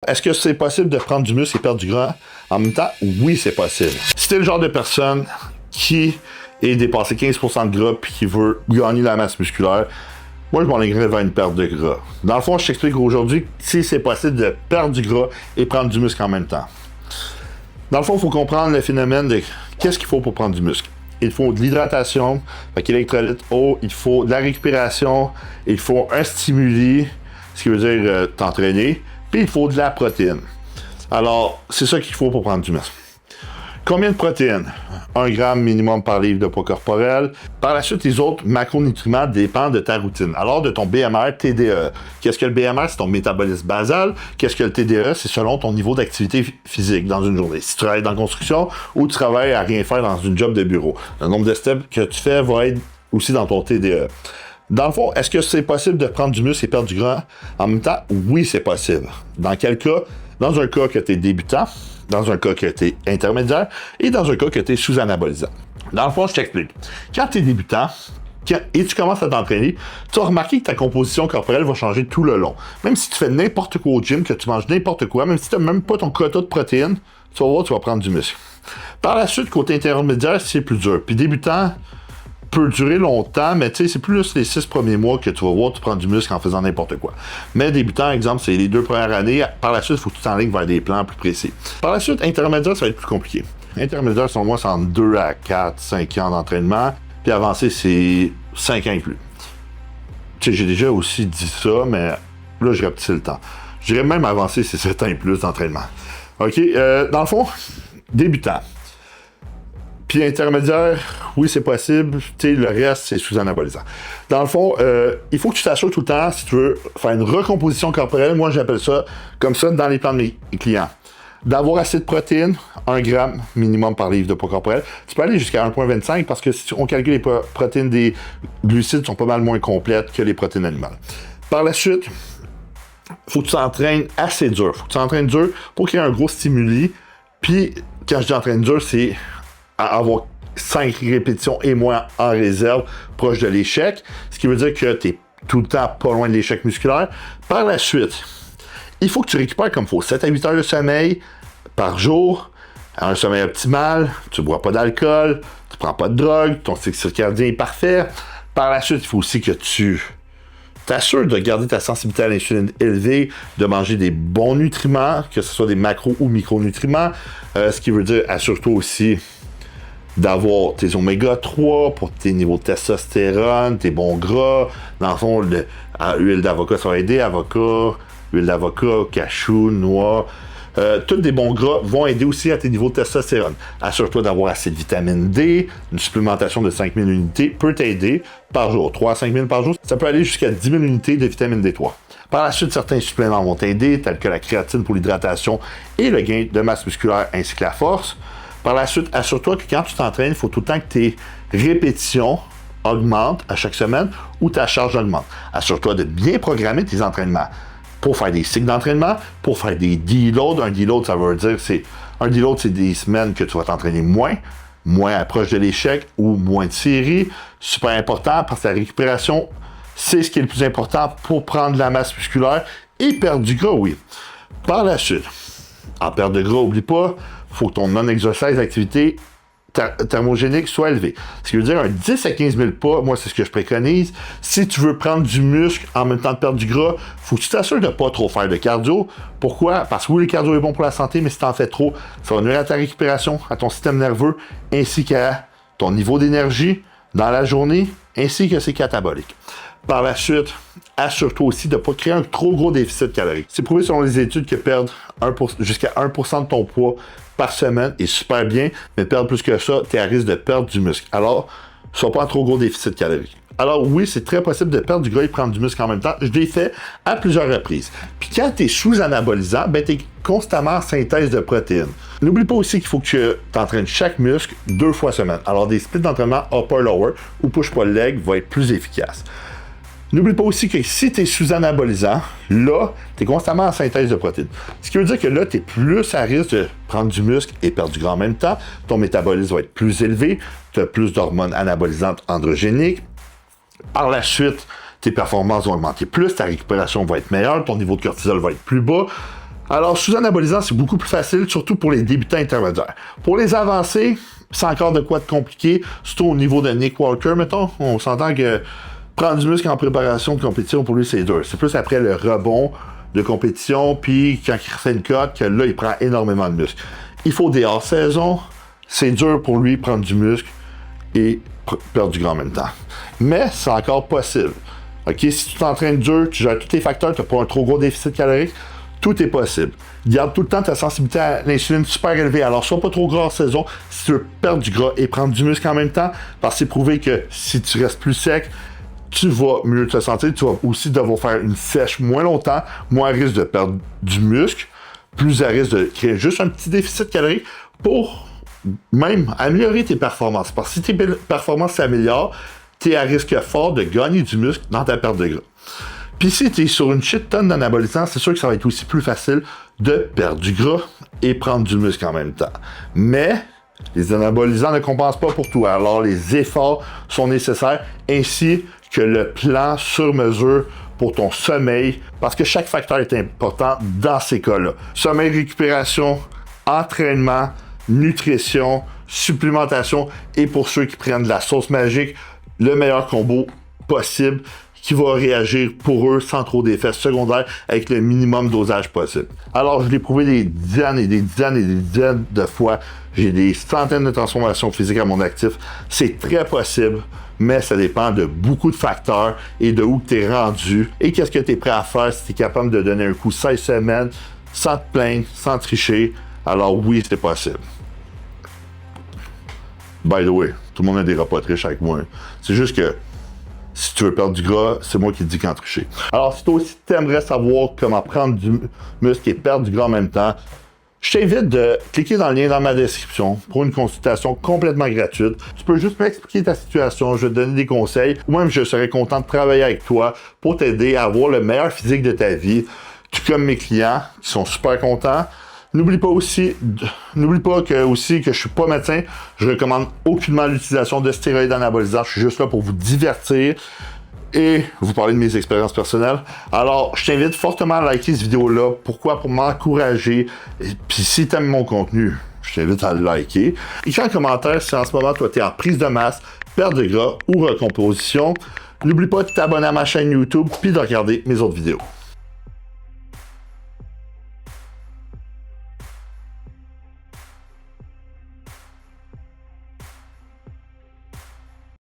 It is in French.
Est-ce que c'est possible de prendre du muscle et perdre du gras en même temps? Oui, c'est possible. Si t'es le genre de personne qui est dépassé 15% de gras puis qui veut gagner la masse musculaire, moi, je m'enlignerais vers une perte de gras. Dans le fond, je t'explique aujourd'hui si c'est possible de perdre du gras et prendre du muscle en même temps. Dans le fond, il faut comprendre le phénomène de qu'est-ce qu'il faut pour prendre du muscle. Il faut de l'hydratation, avec électrolytes, eau, il faut de la récupération, il faut un stimuli, ce qui veut dire t'entraîner, puis il faut de la protéine. Alors, c'est ça qu'il faut pour prendre du muscle. Combien de protéines? 1 gramme minimum par livre de poids corporel. Par la suite, les autres macronutriments dépendent de ta routine. Alors, de ton BMR, TDE. Qu'est-ce que le BMR? C'est ton métabolisme basal. Qu'est-ce que le TDE? C'est selon ton niveau d'activité physique dans une journée. Si tu travailles dans la construction ou tu travailles à rien faire dans une job de bureau. Le nombre de steps que tu fais va être aussi dans ton TDE. Dans le fond, est-ce que c'est possible de prendre du muscle et perdre du gras en même temps? Oui, c'est possible. Dans quel cas? Dans un cas que tu es débutant, dans un cas que tu es intermédiaire et dans un cas que tu es sous-anabolisant. Dans le fond, je t'explique. Quand tu es débutant et tu commences à t'entraîner, tu vas remarquer que ta composition corporelle va changer tout le long. Même si tu fais n'importe quoi au gym, que tu manges n'importe quoi, même si tu n'as même pas ton quota de protéines, tu vas voir, tu vas prendre du muscle. Par la suite, côté intermédiaire, c'est plus dur. Puis débutant peut durer longtemps, mais tu sais, c'est plus les 6 premiers mois que tu vas voir, tu prends du muscle en faisant n'importe quoi. Mais débutant, exemple, c'est les 2 premières années. Par la suite, il faut que tu t'enlignes vers des plans plus précis. Par la suite, intermédiaire, ça va être plus compliqué. Intermédiaire, selon moi, c'est entre 2 à 4, 5 ans d'entraînement. Puis avancé, c'est 5 ans et plus. Tu sais, j'ai déjà aussi dit ça, mais là, je rapetisse le temps. Je dirais même avancé, c'est 7 ans et plus d'entraînement. OK? Dans le fond, débutant. Puis intermédiaire, oui, c'est possible. Tu sais, le reste, c'est sous-anabolisant. Dans le fond, il faut que tu t'assures tout le temps, si tu veux faire une recomposition corporelle, moi j'appelle ça comme ça dans les plans de mes clients, d'avoir assez de protéines, 1 gramme minimum par livre de poids corporel. Tu peux aller jusqu'à 1,25 parce que si on calcule les protéines des glucides sont pas mal moins complètes que les protéines animales. Par la suite, il faut que tu t'entraînes assez dur. Il faut que tu t'entraînes dur pour qu'il y ait un gros stimuli. Puis, quand je dis entraîne dur, c'est à avoir 5 répétitions et moins en réserve proche de l'échec, ce qui veut dire que tu es tout le temps pas loin de l'échec musculaire. Par la suite, il faut que tu récupères comme il faut 7 à 8 heures de sommeil par jour, un sommeil optimal, tu ne bois pas d'alcool, tu ne prends pas de drogue, ton cycle circadien est parfait. Par la suite, il faut aussi que tu t'assures de garder ta sensibilité à l'insuline élevée, de manger des bons nutriments, que ce soit des macro ou micronutriments, ce qui veut dire assure-toi aussi d'avoir tes oméga 3 pour tes niveaux de testostérone, tes bons gras. Dans le fond, l'huile d'avocat, ça va aider. Avocat, huile d'avocat, cachou, noix. Tous des bons gras vont aider aussi à tes niveaux de testostérone. Assure-toi d'avoir assez de vitamine D. Une supplémentation de 5000 unités peut t'aider par jour. 3 à 5000 par jour. Ça peut aller jusqu'à 10 000 unités de vitamine D3. Par la suite, certains suppléments vont t'aider, tels que la créatine pour l'hydratation et le gain de masse musculaire ainsi que la force. Par la suite, assure-toi que quand tu t'entraînes, il faut tout le temps que tes répétitions augmentent à chaque semaine ou ta charge augmente. Assure-toi de bien programmer tes entraînements pour faire des cycles d'entraînement, pour faire des deloads. Un deload, ça veut dire un deload, c'est des semaines que tu vas t'entraîner moins proche de l'échec ou moins de séries. Super important parce que la récupération, c'est ce qui est le plus important pour prendre de la masse musculaire et perdre du gras, oui. Par la suite, en perte de gras, oublie pas, il faut que ton non-exercice d'activité thermogénique soit élevé. Ce qui veut dire un 10 à 15 000 pas, moi c'est ce que je préconise. Si tu veux prendre du muscle en même temps de perdre du gras, il faut que tu t'assures de ne pas trop faire de cardio. Pourquoi? Parce que oui, le cardio est bon pour la santé, mais si tu en fais trop, ça va nuire à ta récupération, à ton système nerveux, ainsi qu'à ton niveau d'énergie dans la journée, ainsi que ses cataboliques. Par la suite, assure-toi aussi de ne pas créer un trop gros déficit calorique. C'est prouvé selon les études que perdre jusqu'à 1% de ton poids par semaine est super bien, mais perdre plus que ça, tu es à risque de perdre du muscle. Alors, sois pas en trop gros déficit calorique. Alors oui, c'est très possible de perdre du gras et prendre du muscle en même temps. Je l'ai fait à plusieurs reprises. Puis quand tu es sous-anabolisant, tu es constamment en synthèse de protéines. N'oublie pas aussi qu'il faut que tu t'entraînes chaque muscle 2 fois semaine. Alors des splits d'entraînement upper-lower ou push-pull-leg vont être plus efficaces. N'oublie pas aussi que si tu es sous-anabolisant, là, tu es constamment en synthèse de protéines. Ce qui veut dire que là, tu es plus à risque de prendre du muscle et perdre du gras en même temps. Ton métabolisme va être plus élevé. Tu as plus d'hormones anabolisantes androgéniques. Par la suite, tes performances vont augmenter plus. Ta récupération va être meilleure. Ton niveau de cortisol va être plus bas. Alors, sous anabolisant, c'est beaucoup plus facile, surtout pour les débutants intermédiaires. Pour les avancés, c'est encore de quoi de compliqué, surtout au niveau de Nick Walker, mettons. On s'entend que prendre du muscle en préparation de compétition, pour lui, c'est dur. C'est plus après le rebond de compétition, puis quand il refait une cote, que là, il prend énormément de muscle. Il faut des hors-saison, c'est dur pour lui prendre du muscle et perdre du gras en même temps. Mais c'est encore possible. OK, si tu t'entraînes dur, tu gères tous tes facteurs, tu n'as pas un trop gros déficit calorique, tout est possible. Garde tout le temps ta sensibilité à l'insuline super élevée. Alors, sois pas trop gras en saison si tu veux perdre du gras et prendre du muscle en même temps, parce que c'est prouvé que si tu restes plus sec, tu vas mieux te sentir. Tu vas aussi devoir faire une sèche moins longtemps, moins à risque de perdre du muscle, plus à risque de créer juste un petit déficit calorique pour même améliorer tes performances. Parce que si tes performances s'améliorent, tu es à risque fort de gagner du muscle dans ta perte de gras. Puis si tu es sur une shit tonne d'anabolisants, c'est sûr que ça va être aussi plus facile de perdre du gras et prendre du muscle en même temps. Mais les anabolisants ne compensent pas pour tout. Alors les efforts sont nécessaires, ainsi que le plan sur mesure pour ton sommeil, parce que chaque facteur est important dans ces cas-là. Sommeil, récupération, entraînement, nutrition, supplémentation, et pour ceux qui prennent de la sauce magique, le meilleur combo possible qui va réagir pour eux sans trop d'effets secondaires avec le minimum dosage possible. Alors, je l'ai prouvé des dizaines et des dizaines et des dizaines de fois. J'ai des centaines de transformations physiques à mon actif. C'est très possible, mais ça dépend de beaucoup de facteurs et de où tu es rendu et qu'est-ce que tu es prêt à faire si tu es capable de donner un coup 16 semaines sans te plaindre, sans tricher. Alors oui, c'est possible. By the way, tout le monde a des repas triches avec moi. C'est juste que si tu veux perdre du gras, c'est moi qui te dis quand tricher. Alors, si toi aussi t'aimerais savoir comment prendre du muscle et perdre du gras en même temps, je t'invite de cliquer dans le lien dans ma description pour une consultation complètement gratuite. Tu peux juste m'expliquer ta situation, je vais te donner des conseils, ou même je serais content de travailler avec toi pour t'aider à avoir le meilleur physique de ta vie, tout comme mes clients qui sont super contents. N'oublie pas que je suis pas médecin, je recommande aucunement l'utilisation de stéroïdes anabolisants, je suis juste là pour vous divertir et vous parler de mes expériences personnelles. Alors, je t'invite fortement à liker cette vidéo-là. Pourquoi? Pour m'encourager. Et puis si tu aimes mon contenu, je t'invite à le liker. Écris en commentaire si en ce moment, toi, tu es en prise de masse, perte de gras ou recomposition. N'oublie pas de t'abonner à ma chaîne YouTube puis de regarder mes autres vidéos.